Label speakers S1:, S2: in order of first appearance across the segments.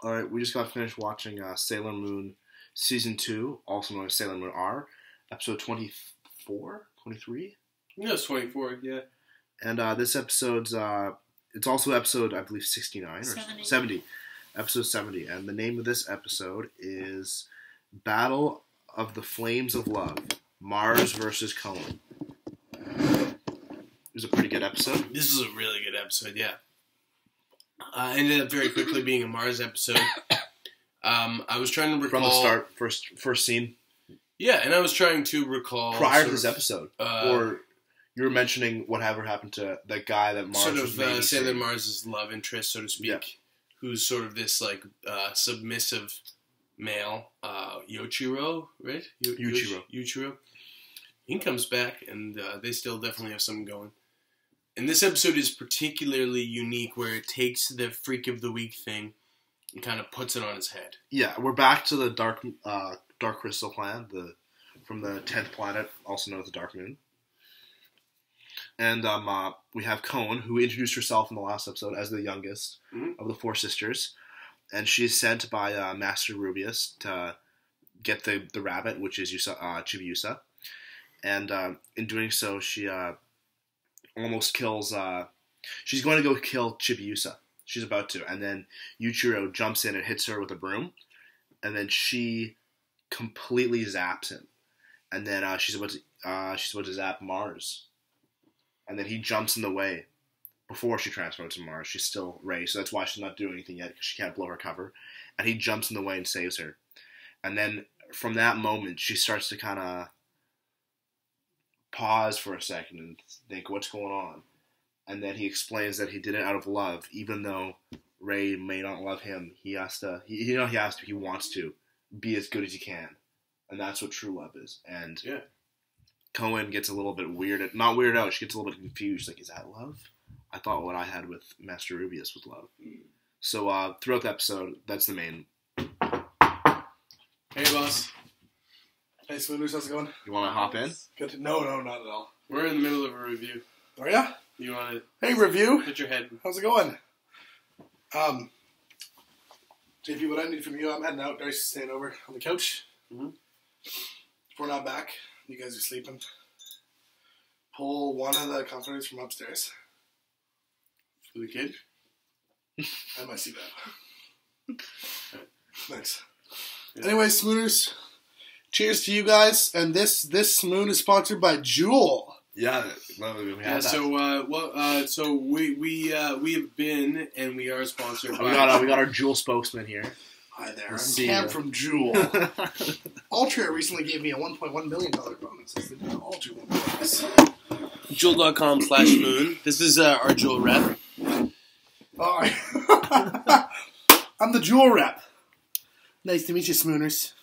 S1: All right, we just got finished watching Sailor Moon Season 2, also known as Sailor Moon R, episode 24? 23?
S2: Yeah, it's 24, yeah.
S1: And this episode's, it's also episode, I believe, 69 or 70. Episode 70. And the name of this episode is Battle of the Flames of Love, Mars versus Cohen. It was a pretty good episode.
S2: This is a really good episode, yeah. Ended up very quickly being a Mars episode. I was trying to recall...
S1: From the start, first scene.
S2: Yeah, and I was trying to recall...
S1: Prior to this episode. Or you were mentioning whatever happened to that guy that Mars was
S2: sort of Sailor Mars' love interest, so to speak, yeah. Who's sort of this, like, submissive male, Yoichiro, right? Yoichiro. He comes back, and they still definitely have something going. And this episode is particularly unique where it takes the Freak of the Week thing and kind of puts it on its head.
S1: Yeah, we're back to the Dark Crystal Planet, from the 10th planet, also known as the Dark Moon. And we have Cohen, who introduced herself in the last episode as the youngest of the four sisters. And she's sent by Master Rubius to get the rabbit, which is Chibiusa. And in doing so, she... almost kills, she's going to go kill Chibiusa. She's about to. And then Yuichiro jumps in and hits her with a broom. And then she completely zaps him. And then she's about to zap Mars. And then he jumps in the way before she transforms to Mars. She's still Rey, so that's why she's not doing anything yet, because she can't blow her cover. And he jumps in the way and saves her. And then from that moment, she starts to kind of pause for a second and think, what's going on? And then he explains that he did it out of love, even though Rey may not love him. He wants to be as good as he can. And that's what true love is. And
S2: yeah.
S1: Cohen gets a little bit weirded, not weirded out, she gets a little bit confused, like, is that love? I thought what I had with Master Rubius was love. So throughout the episode, that's the main.
S2: Hey, boss.
S3: Hey, Swooners, how's it going?
S1: You want to hop in?
S3: Good. No, not at all.
S2: We're in the middle of a review.
S3: Are ya?
S2: You want to...
S3: Hey, review.
S2: Put your head...
S3: How's it going? JP, what I need from you, I'm heading out. Darcy's staying over on the couch.
S2: Mm-hmm.
S3: If we're not back, you guys are sleeping. Pull one of the comforters from upstairs.
S2: For the kid?
S3: And my CPAP. Thanks. Yeah. Anyway, Swooners... Cheers to you guys, and this moon is sponsored by Jewel.
S1: Yeah, we had that.
S2: So we have been and we are sponsored by.
S1: We got our Jewel spokesman here.
S3: Hi there, I'm Cam from Jewel. Altria recently gave me a $1.1 million bonus. They did all Jewel bonus.
S2: Jewel.com/moon. This is our Jewel rep.
S3: Alright. I'm the Jewel rep. Nice to meet you, Swooners.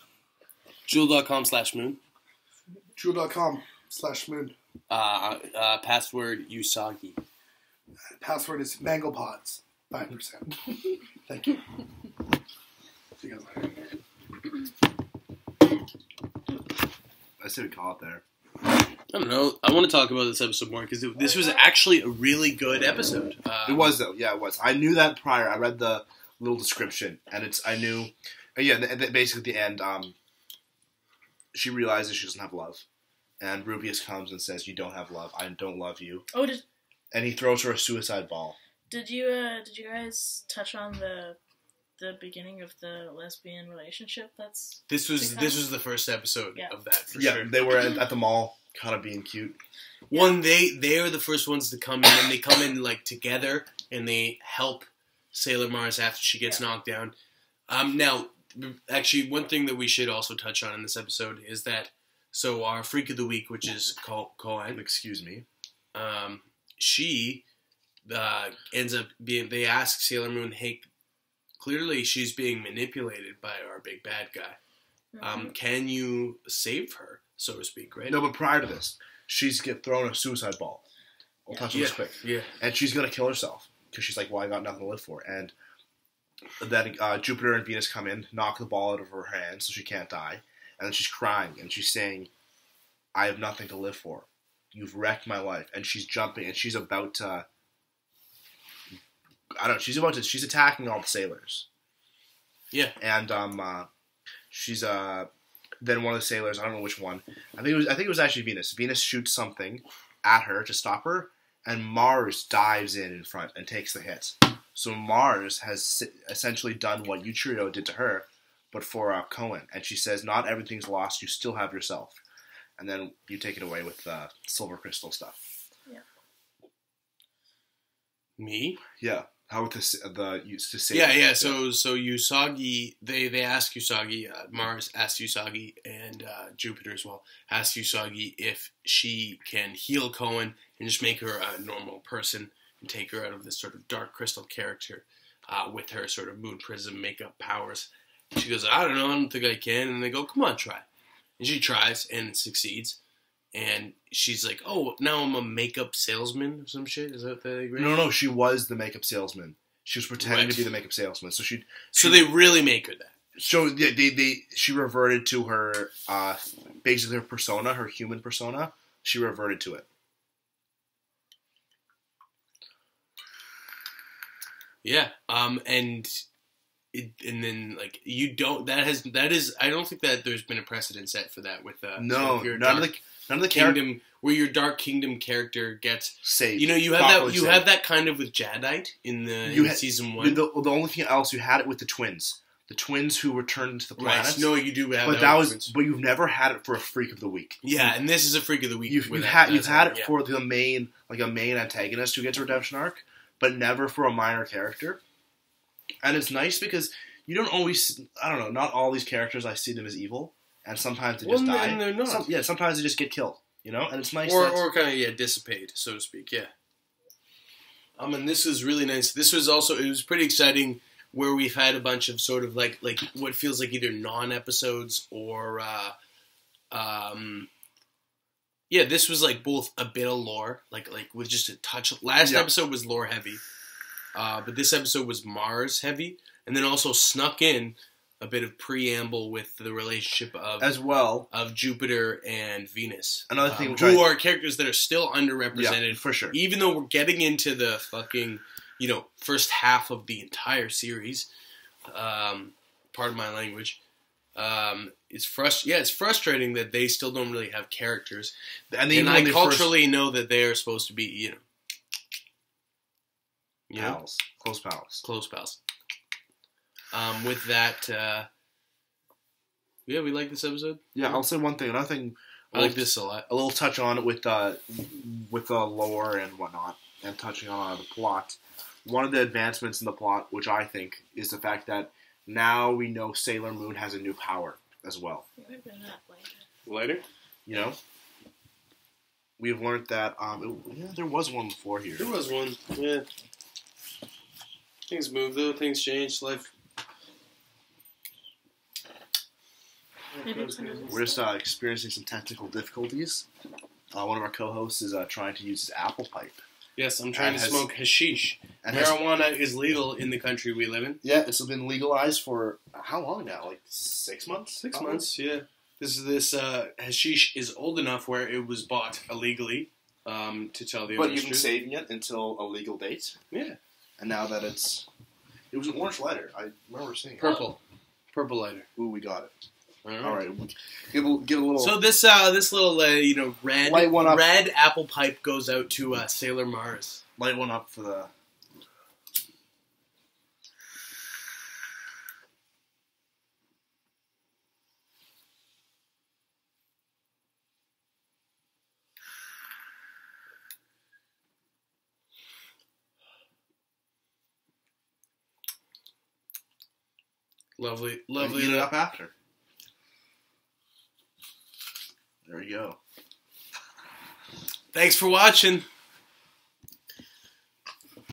S2: Jewel.com/moon.
S3: Jewel.com/moon.
S2: Password Usagi.
S3: Password is Mango Pods. 5%. Thank you. See you guys later.
S1: I say we call it there.
S2: I don't know. I want to talk about this episode more because this was actually a really good episode.
S1: It was, though. Yeah, it was. I knew that prior. I read the little description, and I knew. Yeah, basically at the end, she realizes she doesn't have love. And Rubius comes and says, you don't have love. I don't love you.
S4: Oh,
S1: and he throws her a suicide ball.
S4: Did you guys touch on the beginning of the lesbian relationship? This was
S2: the first episode of that, for
S1: sure.
S2: Yeah,
S1: they were at the mall, kind of being cute.
S2: One, they are the first ones to come in, and they come in, like, together, and they help Sailor Mars after she gets knocked down. Now... Actually, one thing that we should also touch on in this episode is that, so our Freak of the Week, which is Cohen,
S1: excuse me,
S2: she ends up being, they ask Sailor Moon, hey, clearly she's being manipulated by our big bad guy. Can you save her, so to speak, right?
S1: No, but prior to this, she's get thrown a suicide ball. I'll touch on this quick.
S2: Yeah.
S1: And she's going to kill herself, because she's like, well, I got nothing to live for, and then Jupiter and Venus come in, knock the ball out of her hand so she can't die. And then she's crying, and she's saying, I have nothing to live for. You've wrecked my life. And she's jumping, and she's about to... she's attacking all the sailors.
S2: Yeah.
S1: And she's then one of the sailors, I don't know which one. I think it was actually Venus. Venus shoots something at her to stop her, and Mars dives in front and takes the hit. So Mars has essentially done what Yuchiro did to her, but for Cohen. And she says, not everything's lost, you still have yourself. And then you take it away with the silver crystal stuff.
S4: Yeah.
S2: Me?
S1: Yeah. How with to say
S2: Yeah. So Usagi, they ask Usagi, Mars asks Usagi, and Jupiter as well asks Usagi if she can heal Cohen and just make her a normal person and take her out of this sort of dark crystal character with her sort of moon prism makeup powers. And she goes, I don't know, I don't think I can. And they go, come on, try. And she tries and succeeds. And she's like, oh, now I'm a makeup salesman or some shit? Is that the agreement?
S1: No, she was the makeup salesman. She was pretending to be the makeup salesman. So
S2: they really make her that.
S1: So yeah, she reverted to her, basically her persona, her human persona. She reverted to it.
S2: Yeah. And then like you don't. That is. I don't think that there's been a precedent set for that with
S1: no, none of the
S2: kingdom where your Dark Kingdom character gets
S1: saved.
S2: You know, you have that. You have that kind of with Jadeite in season 1.
S1: The only thing else you had it with the twins. The twins who returned into the planet.
S2: Right. No, you do have
S1: but that was. But you've never had it for a Freak of the Week.
S2: Yeah, and this is a Freak of the Week.
S1: You've had it for the main, like a main antagonist who gets a redemption arc, but never for a minor character. And it's nice because you don't always. I don't know. Not all these characters I see them as evil, and sometimes they just die.
S2: And they're not.
S1: Sometimes they just get killed. You know, and it's nice.
S2: Or kind of dissipate, so to speak. Yeah. And this was really nice. This was also it was pretty exciting. Where we've had a bunch of sort of like what feels like either non-episodes or, this was like both a bit of lore, like with just a touch. Last episode was lore heavy, but this episode was Mars heavy, and then also snuck in a bit of preamble with the relationship of Jupiter and Venus.
S1: Another thing,
S2: who are characters that are still underrepresented,
S1: for sure.
S2: Even though we're getting into the fucking. First half of the entire series, pardon my language, it's frustrating that they still don't really have characters. And I culturally know that they are supposed to be,
S1: pals. Close pals.
S2: Close pals. With that, we like this episode.
S1: Yeah, I'll say one thing. Another thing,
S2: I like this a lot.
S1: A little touch on it with the lore and whatnot, and touching on the plot. One of the advancements in the plot, which I think, is the fact that now we know Sailor Moon has a new power as well.
S2: Later?
S1: We've learned that, there was one before here.
S2: There was one, yeah. Things move though, things change, life.
S1: We're just experiencing some technical difficulties. One of our co-hosts is trying to use his Apple pipe.
S2: Yes, I'm trying to smoke hashish. And marijuana is legal in the country we live in.
S1: Yeah, it's been legalized for how long now? Like 6 months?
S2: 6 months, yeah. This hashish is old enough where it was bought illegally, to tell the
S1: But you've been saving it until a legal date?
S2: Yeah.
S1: And now that it was an orange lighter. I remember seeing it.
S2: Purple lighter.
S1: Ooh, we got it.
S2: All right.
S1: Give a little.
S2: So this little red apple pipe goes out to Sailor Mars.
S1: Light one up for the.
S2: Lovely.
S1: Heat it up after. There you go.
S2: Thanks for watching.